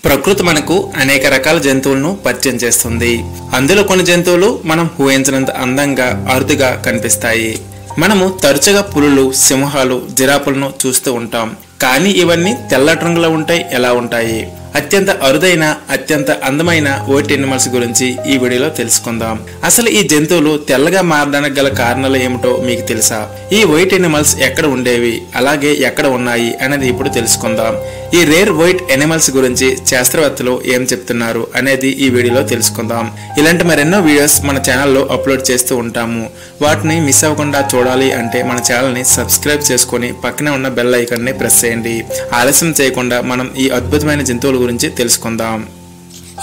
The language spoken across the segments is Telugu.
ప్రకృతి మనకు అనేక రకాల జంతువులను పరిచయం చేస్తుంది. అందులో కొన్ని జంతువులు మనం ఊహించినంత అందంగా అరుదుగా కనిపిస్తాయి. మనము తరచుగా పులులు, సింహాలు, జిరాఫులను చూస్తూ ఉంటాం. కానీ ఇవన్నీ తెల్లటి రంగులో ఉంటాయి. ఎలా ఉంటాయి? అత్యంత అరుదైన, అత్యంత అందమైన వైట్ ఎనిమల్స్ గురించి ఈ వీడియోలో తెలుసుకుందాం. అసలు ఈ జంతువులు తెల్లగా మారడానికి గల కారణాలు ఏమిటో మీకు తెలుసా? ఈ వైట్ ఎనిమల్స్ ఎక్కడ ఉండేవి, అలాగే ఎక్కడ ఉన్నాయి అనేది ఇప్పుడు తెలుసుకుందాం. ఈ రేర్ వైట్ ఎనిమల్స్ గురించి శాస్త్రవేత్తలు ఏం చెప్తున్నారు అనేది ఈ వీడియోలో తెలుసుకుందాం. ఇలాంటి మరెన్నో వీడియోస్ మన ఛానల్లో అప్లోడ్ చేస్తూ ఉంటాము. వాటిని మిస్ అవ్వకుండా చూడాలి అంటే మన ఛానల్ని సబ్స్క్రైబ్ చేసుకొని పక్కనే ఉన్న బెల్ ఐకాన్ని ప్రెస్ చేయండి. ఆలస్యం చేయకుండా మనం ఈ అద్భుతమైన జంతువుల గురించి తెలుసుకుందాం.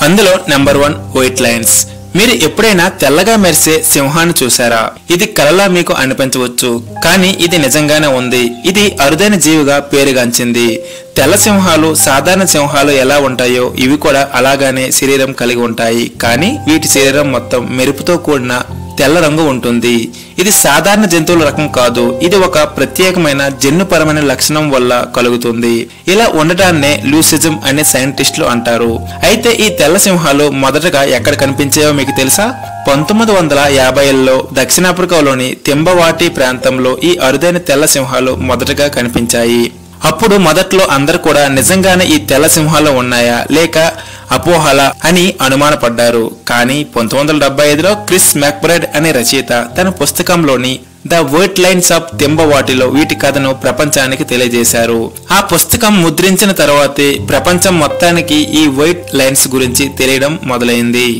అందులో నెంబర్ 1 వైట్ లయన్స్. మీరు ఎప్పుడైనా తెల్లగా మెరిసే సింహాన్ని చూసారా? ఇది కలలా మీకు అనిపించవచ్చు, కానీ ఇది నిజంగానే ఉంది. ఇది అరుదైన జీవిగా పేరుగాంచింది. తెల్ల సింహాలు సాధారణ సింహాలు ఎలా ఉంటాయో ఇవి కూడా అలాగానే శరీరం కలిగి ఉంటాయి. కానీ వీటి శరీరం మొత్తం మెరుపుతో కూడిన తెల్ల రంగు ఉంటుంది. ఇది సాధారణ జంతువుల రకం కాదు. ఇది ఒక ప్రత్యేకమైన జన్యుపరమైన లక్షణం వల్ల కలుగుతుంది. ఇలా ఉండటాన్నే లూసిజం అనే సైంటిస్టులు అంటారు. అయితే ఈ తెల్ల సింహాలు మొదటగా ఎక్కడ కనిపించాయో మీకు తెలుసా? 1950ల్లో దక్షిణాఫ్రికాలోని తింబవాటి ప్రాంతంలో ఈ అరుదైన తెల్ల సింహాలు మొదటగా కనిపించాయి. అప్పుడు మొదట్లో అందరు కూడా నిజంగానే ఈ తెల్ల సింహాలు ఉన్నాయా లేక అపోహల అని అనుమానపడ్డారు. కానీ 1975లో క్రిస్ మెక్బ్రైడ్ అనే రచయిత తన పుస్తకంలోని ద వైట్ లైన్స్ ఆఫ్ తింబవాటిలో వీటి కథను ప్రపంచానికి తెలియజేశారు. ఆ పుస్తకం ముద్రించిన తర్వాతే ప్రపంచం మొత్తానికి ఈ వైట్ లైన్స్ గురించి తెలియడం మొదలైంది.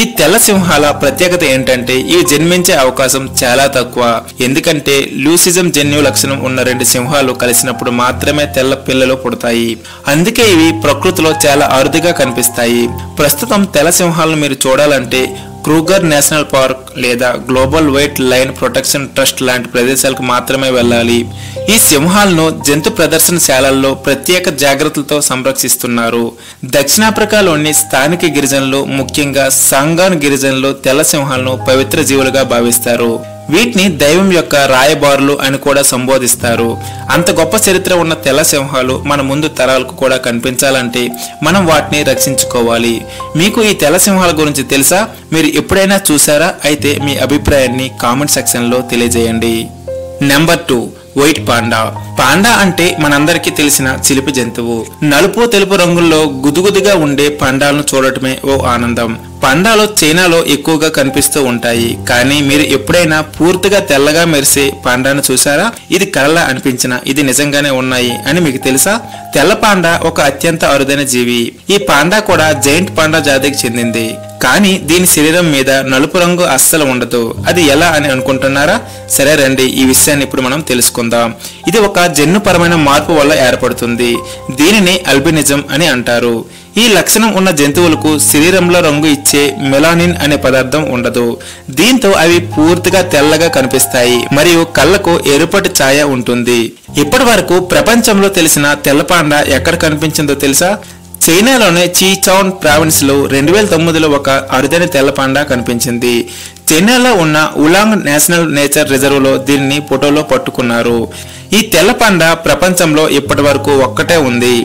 ఈ తెల్ల సింహాల ప్రత్యేకత ఏంటంటే ఇవి జన్మించే అవకాశం చాలా తక్కువ. ఎందుకంటే లూసిజం జన్యు లక్షణం ఉన్న 2 సింహాలు కలిసినప్పుడు మాత్రమే తెల్ల పిల్లలు పుడతాయి. అందుకే ఇవి ప్రకృతిలో చాలా అరుదుగా కనిపిస్తాయి. ప్రస్తుతం తెల్ల సింహాలను మీరు చూడాలంటే క్రూగర్ నేషనల్ పార్క్ లేదా global white line protection trust లాంటి ప్రదేశాలకు మాత్రమే వెళ్ళాలి. ఈ సింహాలను జంతు ప్రదర్శనశాలల్లో ప్రత్యేక జాగ్రత్తలతో సంరక్షిస్తున్నారు. దక్షిణాఫ్రికాలోని స్థానిక గిరిజనులు, ముఖ్యంగా సాంగాన్ గిరిజనులు తెల్ల సింహాలను పవిత్ర జీవులుగా భావిస్తారు. వీటిని దైవం యొక్క రాయబారులు అని కూడా సంబోధిస్తారు. అంత గొప్ప చరిత్ర ఉన్న తెల్ల సింహాలు మన ముందు తరాలకు కూడా కనిపించాలంటే మనం వాటిని రక్షించుకోవాలి. మీకు ఈ తెల్ల సింహాల గురించి తెలుసా? మీరు ఎప్పుడైనా చూసారా? అయితే మీ అభిప్రాయాన్ని కామెంట్ సెక్షన్ లో తెలియజేయండి. Number 2 white panda. పాండా అంటే మనందరికీ తెలిసిన చిలిపి జంతువు. నలుపు, తెలుపు రంగుల్లో గుదుగుదుగా ఉండే పాండాలను చూడటమే ఓ ఆనందం. పాండాలు చైనాలో ఎక్కువగా కనిపిస్తూ ఉంటాయి. కానీ మీరు ఎప్పుడైనా పూర్తిగా తెల్లగా మెరిసే పాండాను చూసారా? ఇది కలలా అనిపించిన ఇది నిజంగానే ఉన్నాయి అని మీకు తెలుసా? తెల్ల పాండా ఒక అత్యంత అరుదైన జీవి. ఈ పాండా కూడా జైంట్ పాండా జాతికి చెందింది. కానీ దీని శరీరం మీద నలుపు రంగు అస్సలు ఉండదు. అది ఎలా అని అనుకుంటున్నారా? సరే రండి, ఈ విషయాన్ని ఇప్పుడు మనం తెలుసుకుందాం. ఇది ఒక జన్యుపరమైన మార్పు వల్ల ఏర్పడుతుంది. దీనిని అల్బినిజం అని అంటారు. ఈ లక్షణం ఉన్న జంతువులకు శరీరంలో రంగు ఇచ్చే మెలానిన్ అనే పదార్థం ఉండదు. దీంతో అవి పూర్తిగా తెల్లగా కనిపిస్తాయి మరియు కళ్ళకు ఎరుపటి ఛాయ ఉంటుంది. ఇప్పటి వరకు ప్రపంచంలో తెలిసిన తెల్ల పాండా ఎక్కడ కనిపించిందో తెలుసా? చైనాలోని చీచౌన్ ప్రావిన్స్ లో 2009లో ఒక అరుదైన తెల్ల పాండా కనిపించింది. చైనాలో ఉన్న ఉలాంగ్ నేషనల్ నేచర్ రిజర్వ్ లో దీన్ని ఫోటోలో పట్టుకున్నారు. ఈ తెల్ల పాండా ప్రపంచంలో ఇప్పటి వరకు ఒక్కటే ఉంది.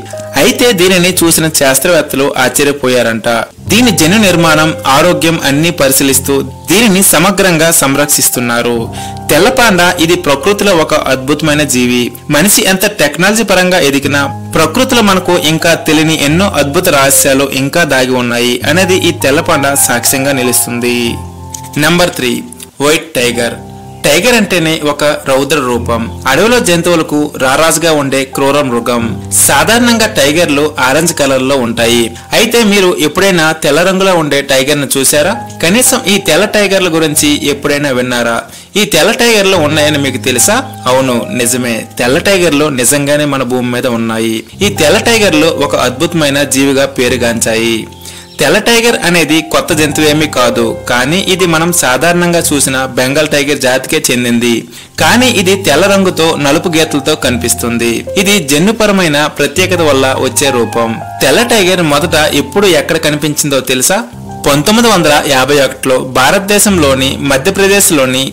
అయితే దీనిని చూసిన శాస్త్రవేత్తలు ఆశ్చర్యపోయారంట. దీని జన్యు నిర్మాణం, ఆరోగ్యం అన్ని పరిశీలిస్తూ దీనిని సమగ్రంగా సంరక్షిస్తున్నారు. తెల్ల పాండా ఇది ప్రకృతిలో ఒక అద్భుతమైన జీవి. మనిషి ఎంత టెక్నాలజీ పరంగా ఎదిగినా ప్రకృతిలో మనకు ఇంకా తెలియని ఎన్నో అద్భుత రహస్యాలు ఇంకా దాగి ఉన్నాయి అనేది ఈ తెల్ల పాండా సాక్ష్యంగా నిలుస్తుంది. Number 3 white tiger. టైగర్ అంటేనే ఒక రౌద్ర రూపం. అడవిలో జంతువులకు రారాజుగా ఉండే క్రూర మృగం. సాధారణంగా టైగర్లు ఆరెంజ్ కలర్ లో ఉంటాయి. అయితే మీరు ఎప్పుడైనా తెల్ల రంగులో ఉండే టైగర్ ను చూసారా? కనీసం ఈ తెల్ల టైగర్ల గురించి ఎప్పుడైనా విన్నారా? ఈ తెల్ల టైగర్లు ఉన్నాయని మీకు తెలుసా? అవును, నిజమే. తెల్ల టైగర్లు నిజంగానే మన భూమి మీద ఉన్నాయి. ఈ తెల్ల టైగర్లు ఒక అద్భుతమైన జీవిగా పేరుగాంచాయి. తెల్ల టైగర్ అనేది కొత్త జంతువేమీ కాదు. కానీ ఇది మనం సాధారణంగా చూసిన బెంగాల్ టైగర్ జాతికే చెందింది. కానీ ఇది తెల్ల రంగుతో నలుపు గీతలతో కనిపిస్తుంది. ఇది జన్యుపరమైన ప్రత్యేకత వల్ల వచ్చే రూపం. తెల్ల టైగర్ మొదట ఎప్పుడు ఎక్కడ కనిపించిందో తెలుసా? 1951లో భారతదేశంలోని మధ్యప్రదేశ్లోని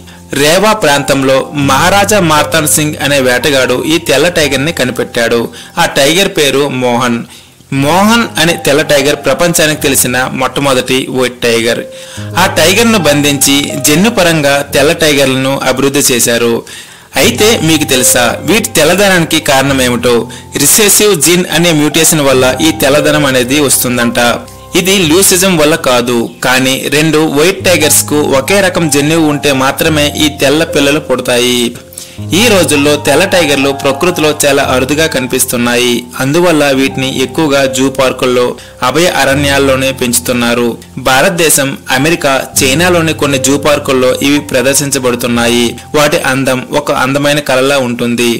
రేవా ప్రాంతంలో మహారాజా మార్తాన్ సింగ్ అనే వేటగాడు ఈ తెల్ల టైగర్ ని కనిపెట్టాడు. ఆ టైగర్ పేరు మోహన్. మోహన్ అనే తెల్ల టైగర్ ప్రపంచానికి తెలిసిన మొట్టమొదటి వైట్ టైగర్. ఆ టైగర్ను బంధించి జన్యుపరంగా తెల్ల టైగర్లను అభివృద్ధి చేశారు. అయితే మీకు తెలుసా వీటి తెల్లదనానికి కారణం ఏమిటో? రిసెసివ్ జీన్ అనే మ్యూటేషన్ వల్ల ఈ తెల్లదనం అనేది వస్తుందంట. ఇది లూసిజం వల్ల కాదు, కానీ 2 వైట్ టైగర్స్ కు ఒకే రకం జన్యువు ఉంటే మాత్రమే ఈ తెల్ల పిల్లలు పుడతాయి. ఈ రోజుల్లో తెల్ల టైగర్లు ప్రకృతిలో చాలా అరుదుగా కనిపిస్తున్నాయి. అందువల్ల వీటిని ఎక్కువగా జూ పార్కుల్లో, అభయ అరణ్యాల్లోనే పెంచుతున్నారు. భారతదేశం, అమెరికా, చైనాలోని కొన్ని జూ పార్కుల్లో ఇవి ప్రదర్శించబడుతున్నాయి. వాటి అందం ఒక అందమైన కళలా ఉంటుంది.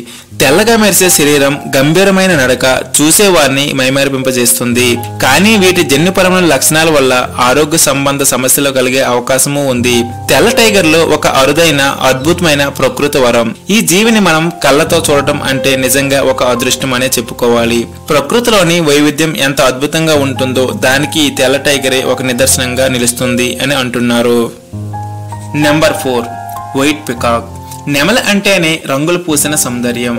తెల్లగా మెరిసే శరీరం, గంభీరమైన నడక చూసేవారిని మైమరిపింపజేస్తుంది. కానీ వీటి జన్యుపరమైన లక్షణాల వల్ల ఆరోగ్య సంబంధ సమస్యలు కలిగే అవకాశము ఉంది. తెల్ల టైగర్లు ఒక అరుదైన, అద్భుతమైన ప్రకృతి వరం. ఈ జీవిని మనం కళ్ళతో చూడటం అంటే నిజంగా ఒక అదృష్టం అనే చెప్పుకోవాలి. ప్రకృతిలోని వైవిధ్యం ఎంత అద్భుతంగా ఉంటుందో దానికి ఈ తెల్ల టైగరే ఒక నిదర్శనంగా నిలుస్తుంది అని అంటున్నారు. Number 4 white peacock. నెమలి అంటేనే రంగులు పూసిన సౌందర్యం.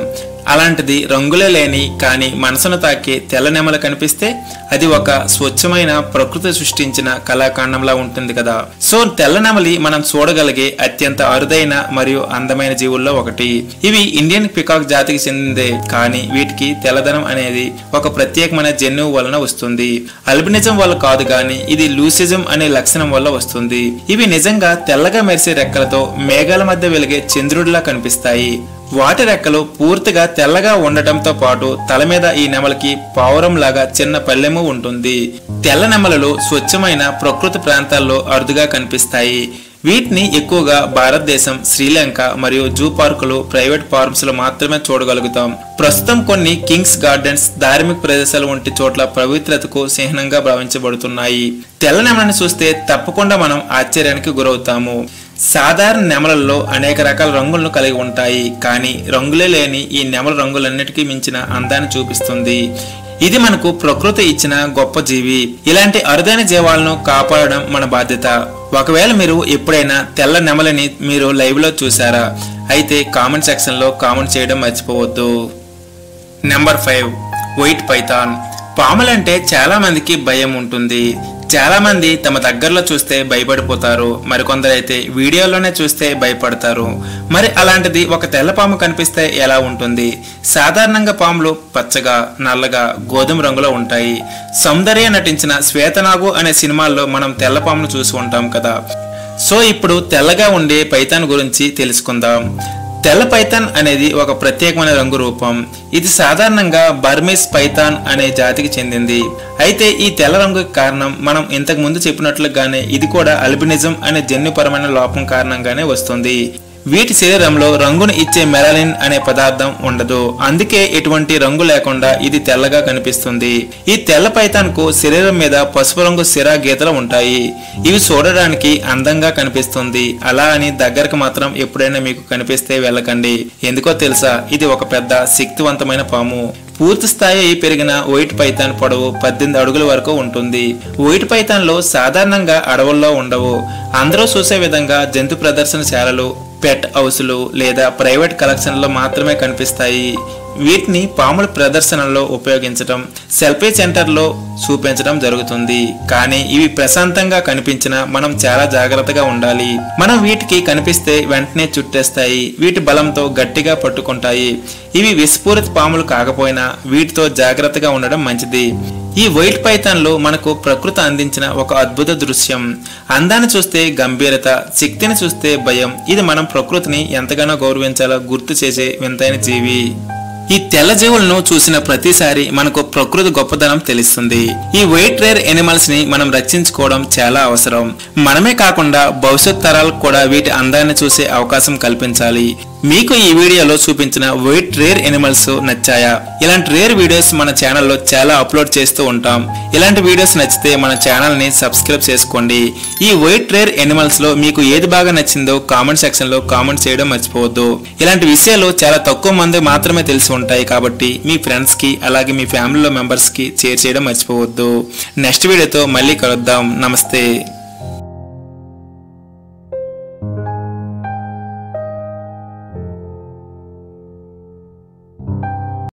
అలాంటిది రంగులే లేని కానీ మనసును తాకే తెల్ల నెమల కనిపిస్తే అది ఒక స్వచ్ఛమైన ప్రకృతి సృష్టించిన కళాఖండంలా ఉంటుంది కదా. సో తెల్ల నెమలి మనం చూడగలిగే అత్యంత అరుదైన మరియు అందమైన జీవుల్లో ఒకటి. ఇవి ఇండియన్ పికాక్ జాతికి చెందిందే, కానీ వీటికి తెల్లదనం అనేది ఒక ప్రత్యేకమైన జన్యువు వలన వస్తుంది. అల్బినిజం వల్ల కాదు, కానీ ఇది లూసిజం అనే లక్షణం వల్ల వస్తుంది. ఇవి నిజంగా తెల్లగా మెరిసే రెక్కలతో మేఘాల మధ్య వెలిగే చంద్రుడిలా కనిపిస్తాయి. వాటి రెక్కలు పూర్తిగా తెల్లగా ఉండటంతో పాటు తల మీద ఈ నెమలికి పావురం లాగా చిన్న పల్లెము ఉంటుంది. తెల్ల నెమలలు స్వచ్ఛమైన ప్రకృతి ప్రాంతాల్లో అరుదుగా కనిపిస్తాయి. వీటిని ఎక్కువగా భారతదేశం, శ్రీలంక మరియు జూ పార్కులు, ప్రైవేట్ ఫార్మ్స్ లో మాత్రమే చూడగలుగుతాం. ప్రస్తుతం కొన్ని కింగ్స్ గార్డెన్స్, ధార్మిక ప్రదేశాలు వంటి చోట్ల పవిత్రతకు చిహ్నంగా భావించబడుతున్నాయి. తెల్ల నెమలని చూస్తే తప్పకుండా మనం ఆశ్చర్యానికి గురవుతాము. సాధారణ నెమలలో అనేక రకాల రంగులను కలిగి ఉంటాయి, కానీ రంగులే లేని ఈ నెమల రంగులన్నిటికీ మించిన అందాన్ని చూపిస్తుంది. ఇది మనకు ప్రకృతి ఇచ్చిన గొప్ప జీవి. ఇలాంటి అరుదైన జీవాలను కాపాడడం మన బాధ్యత. ఒకవేళ మీరు ఎప్పుడైనా తెల్ల నెమలిని మీరు లైవ్ లో చూసారా? అయితే కామెంట్ సెక్షన్ లో కామెంట్ చేయడం మర్చిపోవద్దు. Number 5 white Python. పాములంటే చాలా మందికి భయం ఉంటుంది. చాలా మంది తమ దగ్గరలో చూస్తే భయపడిపోతారు, మరికొందరైతే వీడియోలోనే చూస్తే భయపడతారు. మరి అలాంటిది ఒక తెల్ల పాము కనిపిస్తే ఎలా ఉంటుంది? సాధారణంగా పాములు పచ్చగా, నల్లగా, గోధుమ రంగులో ఉంటాయి. సౌందర్య నటించిన శ్వేతనాగు అనే సినిమాల్లో మనం తెల్ల పామును చూసి ఉంటాం కదా. సో ఇప్పుడు తెల్లగా ఉండే పైథాన్ గురించి తెలుసుకుందాం. తెల్ల పైథాన్ అనేది ఒక ప్రత్యేకమైన రంగు రూపం. ఇది సాధారణంగా బర్మీస్ పైథాన్ అనే జాతికి చెందింది. అయితే ఈ తెల్ల రంగుకి కారణం మనం ఇంతకు ముందు చెప్పినట్లుగానే ఇది కూడా అల్బినిజం అనే జన్యుపరమైన లోపం కారణంగానే వస్తుంది. వీటి శరీరంలో రంగును ఇచ్చే మెలానిన్ అనే పదార్థం ఉండదు. అందుకే ఎటువంటి రంగు లేకుండా ఇది తెల్లగా కనిపిస్తుంది. ఈ తెల్ల పైథాన్ కు శరీరం మీద పసుపు రంగు సిరా గీతలు ఉంటాయి. ఇవి చూడడానికి అందంగా కనిపిస్తుంది. అలా అని దగ్గరకు మాత్రం ఎప్పుడైనా మీకు కనిపిస్తే వెళ్ళకండి. ఎందుకో తెలుసా? ఇది ఒక పెద్ద శక్తివంతమైన పాము. పూర్తి స్థాయి పెరిగిన వైట్ పైథాన్ పొడవు 18 అడుగుల వరకు ఉంటుంది. వైట్ పైథాన్లు సాధారణంగా అడవుల్లో ఉండవు. అందరూ చూసే విధంగా జంతు ప్రదర్శనశాలలు, పెట్ హౌస్లు లేదా ప్రైవేట్ కలెక్షన్లో మాత్రమే కనిపిస్తాయి. వీటిని పాముల ప్రదర్శనలో ఉపయోగించడం, సెల్ఫీ సెంటర్లో చూపించడం జరుగుతుంది. కానీ ఇవి ప్రశాంతంగా కనిపించినా మనం చాలా జాగ్రత్తగా ఉండాలి. మనం వీటికి కనిపిస్తే వెంటనే చుట్టేస్తాయి. వీటి బలంతో గట్టిగా పట్టుకుంటాయి. ఇవి విస్ఫోరిత పాములు కాకపోయినా వీటితో జాగ్రత్తగా ఉండడం మంచిది. ఈ వైట్ పైథాన్లు మనకు ప్రకృతి అందించిన ఒక అద్భుత దృశ్యం. అందాన్ని చూస్తే గంభీరత, శక్తిని చూస్తే భయం. ఇది మనం ప్రకృతిని ఎంతగానో గౌరవించాలో గుర్తు చేసే వింతైన జీవి. ఈ తెల్ల జీవులను చూసిన ప్రతిసారి మనకు ప్రకృతి గొప్పదనం తెలుస్తుంది. ఈ వైట్ రేర్ ఎనిమల్స్ ని మనం రక్షించుకోవడం చాలా అవసరం. మనమే కాకుండా భవిష్యత్ తరాలకు కూడా వీటి అందాన్ని చూసే అవకాశం కల్పించాలి. మీకు ఈ వీడియోలో చూపించిన వైట్ రేర్ ఎనిమల్స్ నచ్చాయా? ఇలాంటి రేర్ వీడియోస్ మన ఛానల్లో చాలా అప్లోడ్ చేస్తూ ఉంటాం. ఇలాంటి వీడియోస్ నచ్చితే మన ఛానల్ ని సబ్స్క్రైబ్ చేసుకోండి. ఈ వైట్ రేర్ ఎనిమల్స్ లో మీకు ఏది బాగా నచ్చిందో కామెంట్ సెక్షన్ లో కామెంట్ చేయడం మర్చిపోవద్దు. ఇలాంటి విషయాలు చాలా తక్కువ మంది మాత్రమే తెలిసి ఉంటాయి కాబట్టి మీ ఫ్రెండ్స్ కి అలాగే మీ ఫ్యామిలీలో మెంబర్స్ కి షేర్ చేయడం మర్చిపోవద్దు. నెక్స్ట్ వీడియోతో మళ్ళీ కలుద్దాం. నమస్తే.